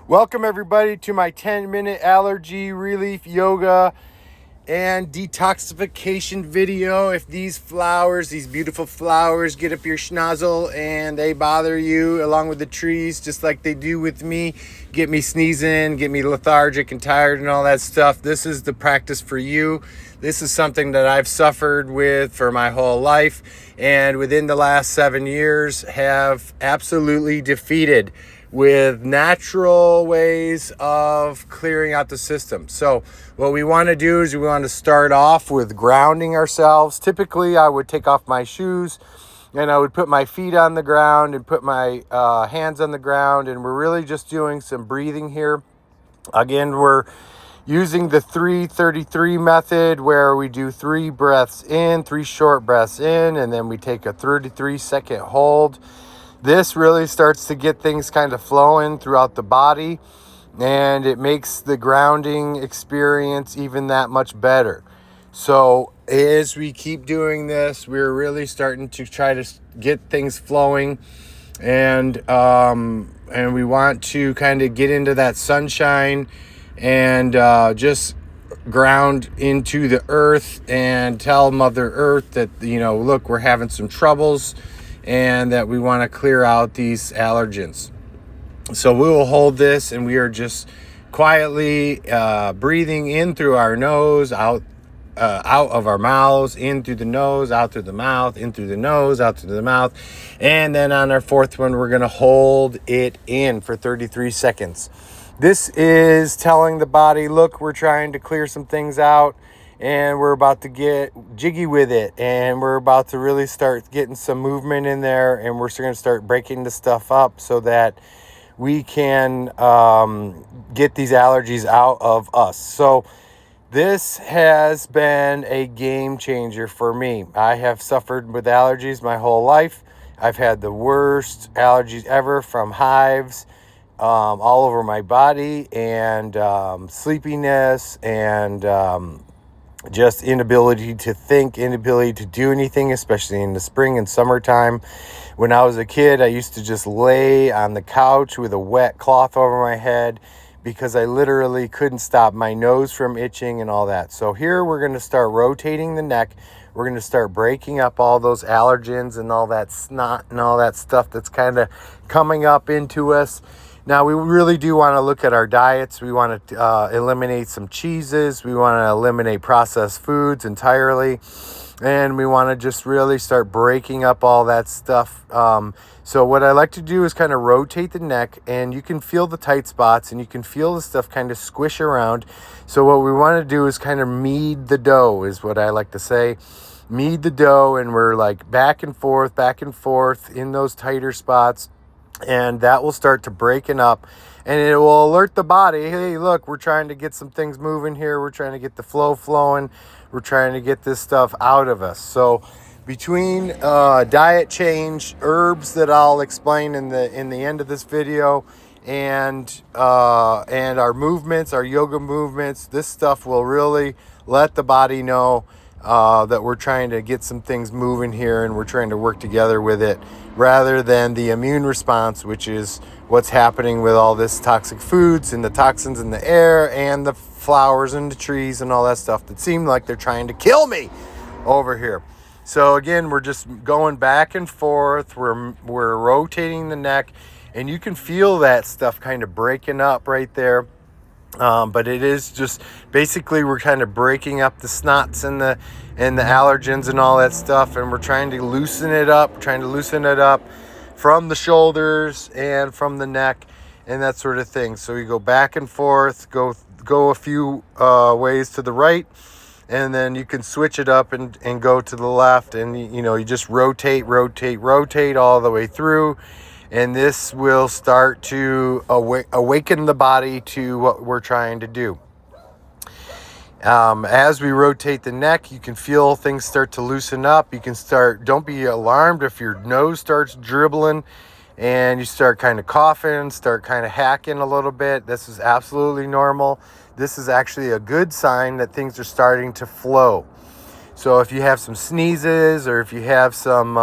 Welcome everybody to my 10-minute allergy relief yoga and detoxification video. If these flowers, these beautiful flowers, get up your schnozzle and they bother you along with the trees just like they do with me, get me sneezing, get me lethargic and tired and all that stuff, this is the practice for you. This is something that I've suffered with for my whole life, and within the last 7 years have absolutely defeated with natural ways of clearing out the system. So what we want to do is we want to start off with grounding ourselves. Typically, I would take off my shoes and I would put my feet on the ground and put my hands on the ground, and we're really just doing some breathing here. Again, we're using the 3-33 method, where we do 3 breaths in, 3 short breaths in, and then we take a 33-second hold. This really starts to get things kind of flowing throughout the body, and it makes the grounding experience even that much better. So as we keep doing this, we're really starting to try to get things flowing, and we want to kind of get into that sunshine and just ground into the earth and tell Mother Earth that, look, we're having some troubles and that we want to clear out these allergens. So we will hold this, and we are just quietly breathing in through our nose, out of our mouths, in through the nose, out through the mouth, in through the nose, out through the mouth. And then on our fourth one, we're going to hold it in for 33 seconds. This is telling the body, look, we're trying to clear some things out, and we're about to get jiggy with it, and we're about to really start getting some movement in there, and we're going to start breaking the stuff up so that we can get these allergies out of us. So this has been a game changer for me. I have suffered with allergies my whole life. I've had the worst allergies ever, from hives all over my body, and sleepiness, and just inability to think, inability to do anything, especially in the spring and summertime. When I was a kid, I used to just lay on the couch with a wet cloth over my head because I literally couldn't stop my nose from itching and all that. So here we're going to start rotating the neck. We're going to start breaking up all those allergens and all that snot and all that stuff that's kind of coming up into us. Now, we really do want to look at our diets. We want to eliminate some cheeses. We want to eliminate processed foods entirely. And we want to just really start breaking up all that stuff. So what I like to do is kind of rotate the neck, and you can feel the tight spots, and you can feel the stuff kind of squish around. So what we want to do is kind of knead the dough, is what I like to say. Knead the dough, and we're like back and forth in those tighter spots. And that will start to breaking up, and it will alert the body, hey, look, we're trying to get some things moving here. We're trying to get the flow flowing. We're trying to get this stuff out of us. So between diet change, herbs that I'll explain in the end of this video, and our movements, our yoga movements, this stuff will really let the body know that we're trying to get some things moving here, and we're trying to work together with it, rather than the immune response, which is what's happening with all this toxic foods and the toxins in the air and the flowers and the trees and all that stuff that seem like they're trying to kill me over here. So again, we're just going back and forth. We're rotating the neck, and you can feel that stuff kind of breaking up right there. But it is just basically we're kind of breaking up the snots and the allergens and all that stuff, and we're trying to loosen it up, from the shoulders and from the neck and that sort of thing. So you go back and forth, go a few ways to the right, and then you can switch it up and go to the left, and you just rotate all the way through. And this will start to awaken the body to what we're trying to do. As we rotate the neck, you can feel things start to loosen up. You can don't be alarmed if your nose starts dribbling and you start kind of coughing, start kind of hacking a little bit. This is absolutely normal. This is actually a good sign that things are starting to flow. So if you have some sneezes, or if you have some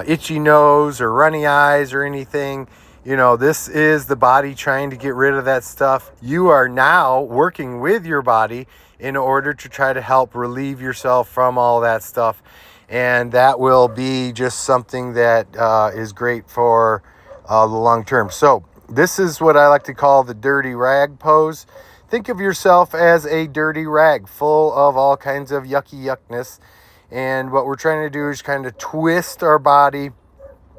itchy nose or runny eyes or anything, You know, this is the body trying to get rid of that stuff. You are now working with your body in order to try to help relieve yourself from all that stuff. And that will be just something that is great for the long term. So this is what I like to call the dirty rag pose. Think of yourself as a dirty rag full of all kinds of yucky yuckness. And what we're trying to do is kind of twist our body.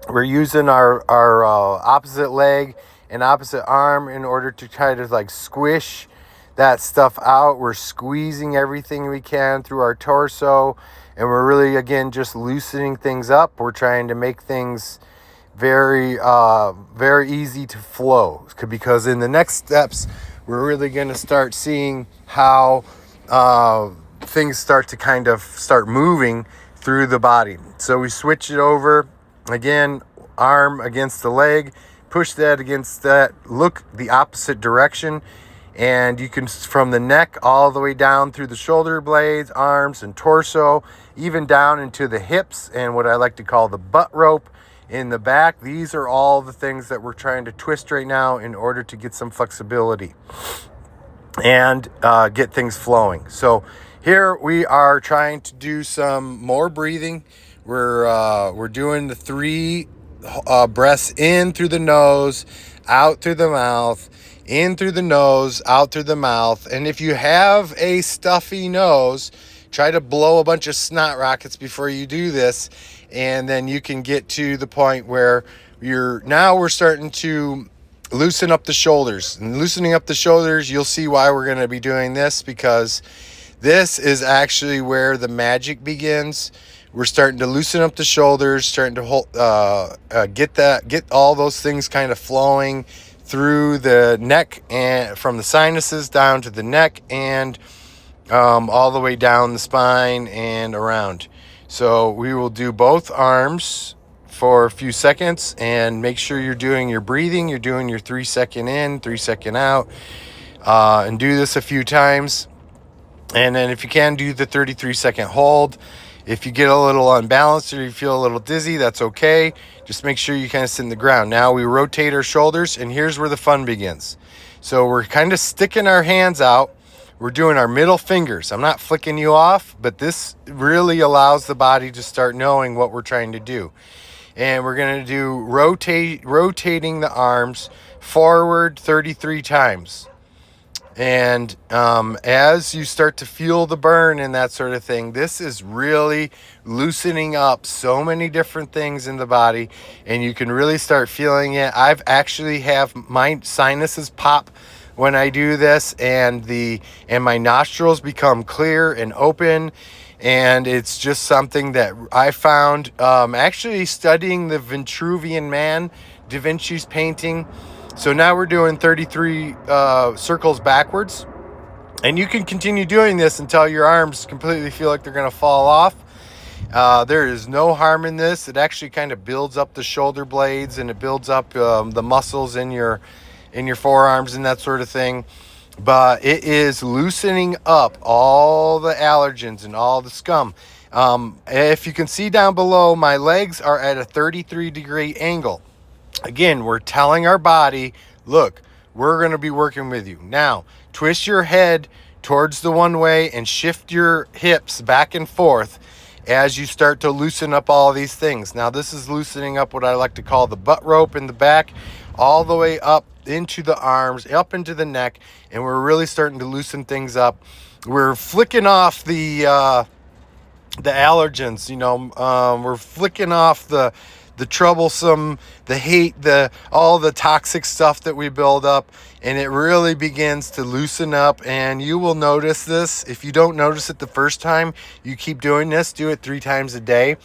We're using our opposite leg and opposite arm in order to try to like squish that stuff out. We're squeezing everything we can through our torso, and we're really, again, just loosening things up. We're trying to make things very easy to flow, because in the next steps, we're really going to start seeing how things start moving through the body. So we switch it over. Again, arm against the leg, push that against that, look the opposite direction, and you can, from the neck all the way down through the shoulder blades, arms and torso, even down into the hips and what I like to call the butt rope in the back. These are all the things that we're trying to twist right now in order to get some flexibility and get things flowing. So here we are trying to do some more breathing. We're doing the 3 breaths in through the nose, out through the mouth, in through the nose, out through the mouth. And if you have a stuffy nose, try to blow a bunch of snot rockets before you do this, and then you can get to the point where we're starting to loosen up the shoulders. And loosening up the shoulders, you'll see why we're going to be doing this, because this is actually where the magic begins. We're starting to loosen up the shoulders, starting to hold, get all those things kind of flowing through the neck, and from the sinuses down to the neck, and all the way down the spine and around. So we will do both arms for a few seconds, and make sure you're doing your breathing. You're doing your 3 second in, 3 second out, and do this a few times. And then if you can, do the 33 second hold. If you get a little unbalanced or you feel a little dizzy, that's okay. Just make sure you kind of sit in the ground. Now we rotate our shoulders, and here's where the fun begins. So we're kind of sticking our hands out. We're doing our middle fingers. I'm not flicking you off, but this really allows the body to start knowing what we're trying to do. And we're going to do rotating the arms forward 33 times. And as you start to feel the burn and that sort of thing, this is really loosening up so many different things in the body, and you can really start feeling it. I've actually have my sinuses pop when I do this, and my nostrils become clear and open. And it's just something that I found actually studying the Vitruvian Man, Da Vinci's painting. So now we're doing 33 circles backwards. And you can continue doing this until your arms completely feel like they're going to fall off. There is no harm in this. It actually kind of builds up the shoulder blades, and it builds up the muscles in your forearms and that sort of thing. But it is loosening up all the allergens and all the scum. If you can see down below, my legs are at a 33-degree angle. Again, we're telling our body, look, we're going to be working with you. Now, twist your head towards the one way and shift your hips back and forth as you start to loosen up all these things. Now, this is loosening up what I like to call the butt rope in the back, all the way up into the arms, up into the neck, and we're really starting to loosen things up. We're flicking off the allergens, we're flicking off the troublesome, the hate, all the toxic stuff that we build up, and it really begins to loosen up. And you will notice this. If you don't notice it the first time, you keep doing this, do it 3 times a day,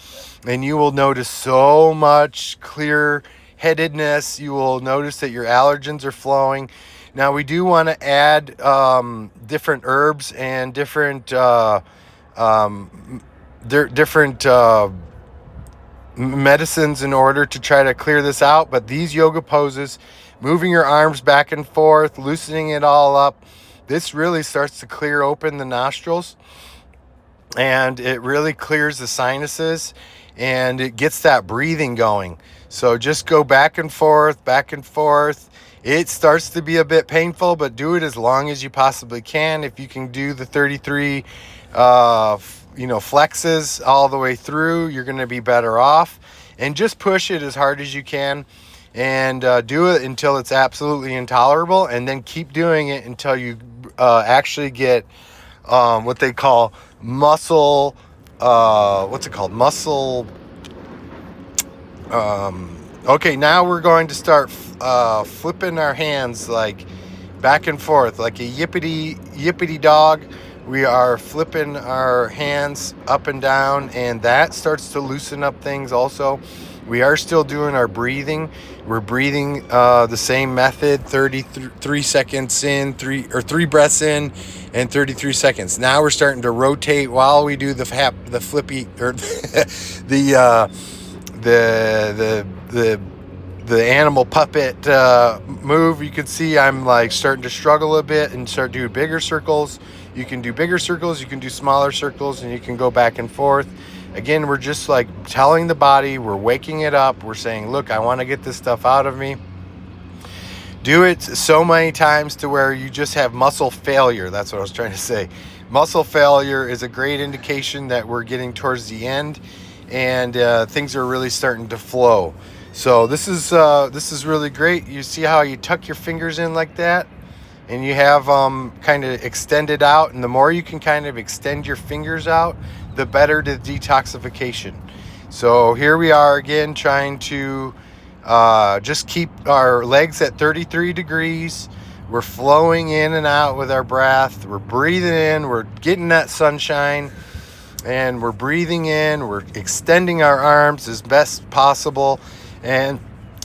and you will notice so much clear-headedness. You will notice that your allergens are flowing. Now, we do want to add different herbs and different medicines in order to try to clear this out. But these yoga poses, moving your arms back and forth, loosening it all up, this really starts to clear open the nostrils, and it really clears the sinuses. and it gets that breathing going. So just go back and forth, back and forth. It starts to be a bit painful, but do it as long as you possibly can. If you can do the 33 flexes all the way through, you're going to be better off. And just push it as hard as you can, and do it until it's absolutely intolerable, and then keep doing it until you actually get what they call muscle, what's it called? Muscle. Okay, now we're going to start flipping our hands like back and forth like a yippity dog. We are flipping our hands up and down, and that starts to loosen up things also. We are still doing our breathing. We're breathing the same method, 33 seconds in, three breaths in, and 33 seconds. Now we're starting to rotate while we do the flippy or the animal puppet move. You can see I'm like starting to struggle a bit and start doing bigger circles. You can do bigger circles, you can do smaller circles, and you can go back and forth. Again, we're just like telling the body, we're waking it up. We're saying, look, I want to get this stuff out of me. Do it so many times to where you just have muscle failure. That's what I was trying to say. Muscle failure is a great indication that we're getting towards the end, and things are really starting to flow. So this is really great. You see how you tuck your fingers in like that, and you have kind of extended out, and the more you can kind of extend your fingers out, the better the detoxification. So here we are again, trying to just keep our legs at 33 degrees. We're flowing in and out with our breath. We're breathing in, we're getting that sunshine, and we're breathing in, we're extending our arms as best possible. And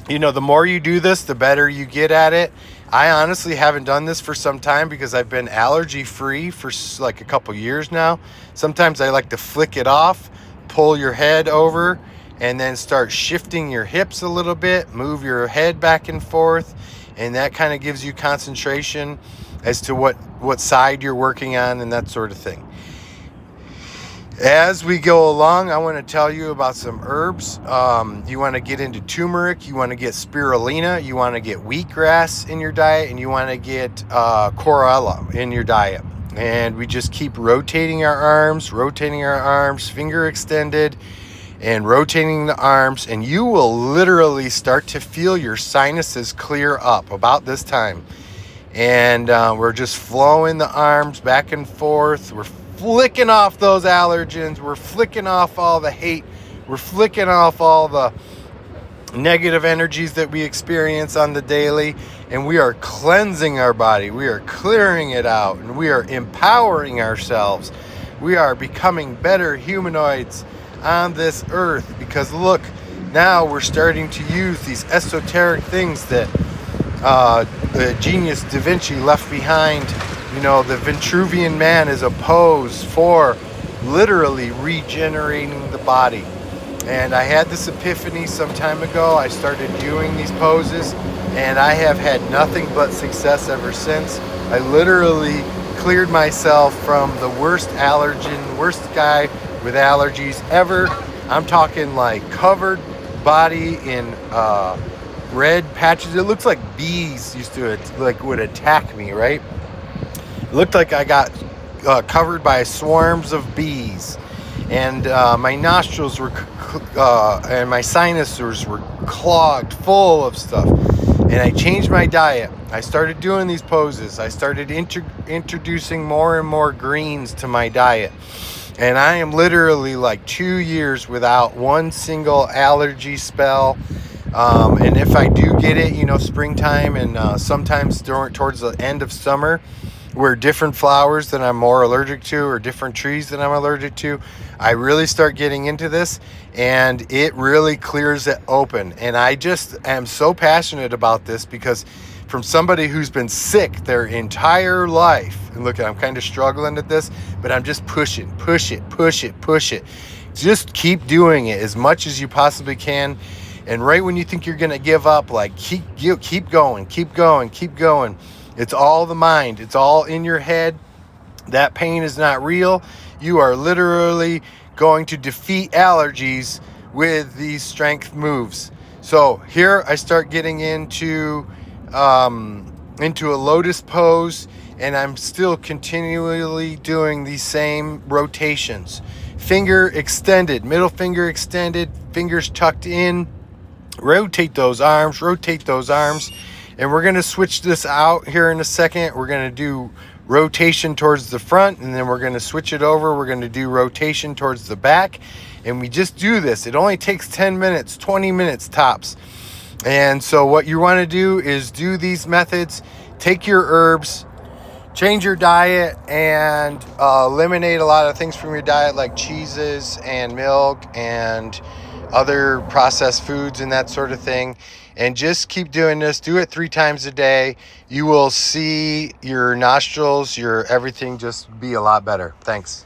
the more you do this, the better you get at it. I honestly haven't done this for some time because I've been allergy free for like a couple years now. Sometimes I like to flick it off, pull your head over, and then start shifting your hips a little bit, move your head back and forth, and that kind of gives you concentration as to what side you're working on and that sort of thing. As we go along, I want to tell you about some herbs. You want to get into turmeric, you want to get spirulina, you want to get wheatgrass in your diet, and you want to get chlorella in your diet. And we just keep rotating our arms, finger extended, and rotating the arms, and you will literally start to feel your sinuses clear up about this time. And we're just flowing the arms back and forth. We're flicking off those allergens. We're flicking off all the hate. We're flicking off all the negative energies that we experience on the daily. And we are cleansing our body. We are clearing it out. And we are empowering ourselves. We are becoming better humanoids on this earth. Because look, now we're starting to use these esoteric things that the genius Da Vinci left behind. The Vitruvian Man is a pose for literally regenerating the body. And I had this epiphany some time ago. I started doing these poses, and I have had nothing but success ever since. I literally cleared myself from the worst guy with allergies ever. I'm talking like covered body in red patches. It looks like bees would attack me, right? It looked like I got covered by swarms of bees, and my nostrils were and my sinuses were clogged full of stuff. And I changed my diet. I started doing these poses. I started introducing more and more greens to my diet. And I am literally like 2 years without one single allergy spell. And if I do get it, springtime and sometimes towards the end of summer, where different flowers that I'm more allergic to or different trees that I'm allergic to, I really start getting into this, and it really clears it open. And I just am so passionate about this because from somebody who's been sick their entire life, and look, I'm kind of struggling at this, but I'm just push it. Just keep doing it as much as you possibly can. And right when you think you're going to give up, like keep going. It's all the mind. It's all in your head. That pain is not real. You are literally going to defeat allergies with these strength moves. So here I start getting into a lotus pose, and I'm still continually doing these same rotations. Finger extended, middle finger extended, fingers tucked in. Rotate those arms, and we're going to switch this out here in a second. We're going to do rotation towards the front, and then we're going to switch it over. We're going to do rotation towards the back, and we just do this. It only takes 10 minutes, 20 minutes tops. And so what you want to do is do these methods, take your herbs, change your diet, and eliminate a lot of things from your diet like cheeses and milk and other processed foods and that sort of thing. And just keep doing this. Do it 3 times a day. You will see your nostrils, your everything just be a lot better. Thanks.